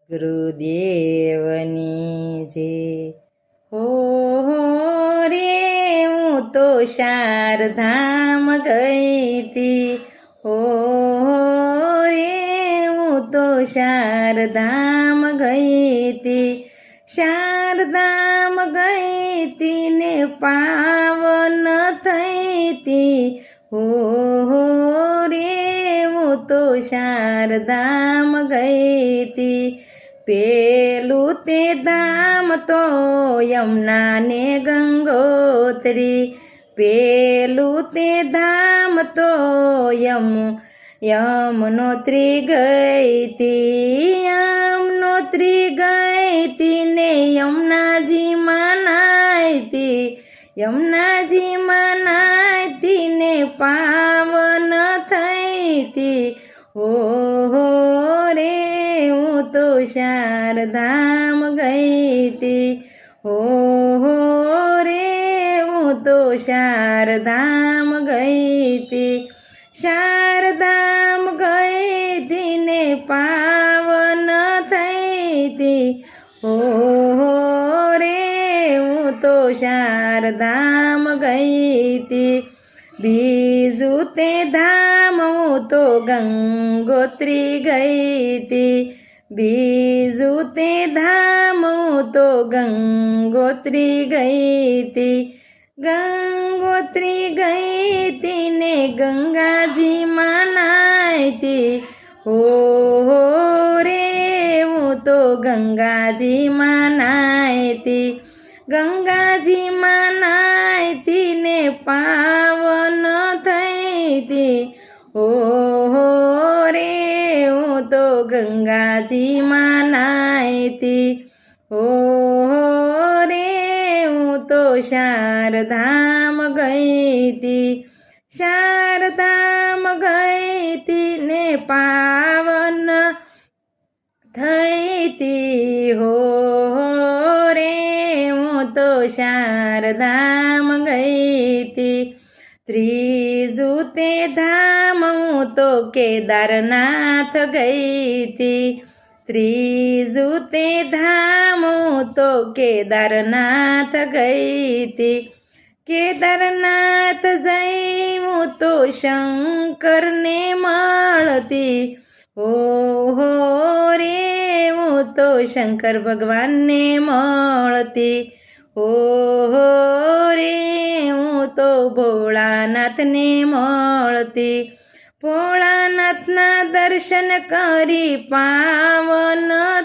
ગુરુદેવની જે હો રે હું તો શારધામ ગઈ તી હો રે હું તો શારધામ ગઈ તી શારદામ ગઈ તી ને પાવન થઈ તી હો રે હું તો શારદામ ગઈ તી પેલું તે ધામ તો યમુના ને ગંગોત્રી પેલું તે ધામ તો યમુનોત્રી ગઈ તી યમુનોત્રી ગઈ તી ને યમુનાજીમાં નાઈ તી યમુનાજીમાં નાઈ તી ને પાવન થઈ તી હો રે હું તો શારધામ ગઈ તી હો રે હું તો શારધામ ગઈ તી શારદામ ગઈ તી ને પાવન થઈ તી હો રે હું તો શારદામ ગઈ તી બીજું તે ધામ હું તો ગંગોત્રી ગઈ તી બીજું તે ધામ હું તો ગંગોત્રી ગઈ તી ગંગોત્રી ગઈ તી ને ગંગાજીમાં નાઈ તી હો રે હું તો ગંગાજીમાં નાઈ તી ગંગાજીમાં નાઈ તી ને પાવન થઈ તી હો રે હું તો ગંગાજીમાં નાઈ તી હો રે હું તો શારદામ ગઈ તી શારદામ ગઈ તી ને પાવન થઈ તી હો રે હું તો શારદામ ગઈ તી ત્રીજું તે ધામ હું તો કેદારનાથ ગઈ તી ત્રીજું તે ધામ હું તો કેદારનાથ ગઈ તી કેદારનાથ જઈ હું તો શંકરને મળતી હો રે હું તો શંકર ભગવાનને મળતી હો રે હું તો ભોળાનાથને મળતી ભોળાનાથના દર્શન કરી પાવન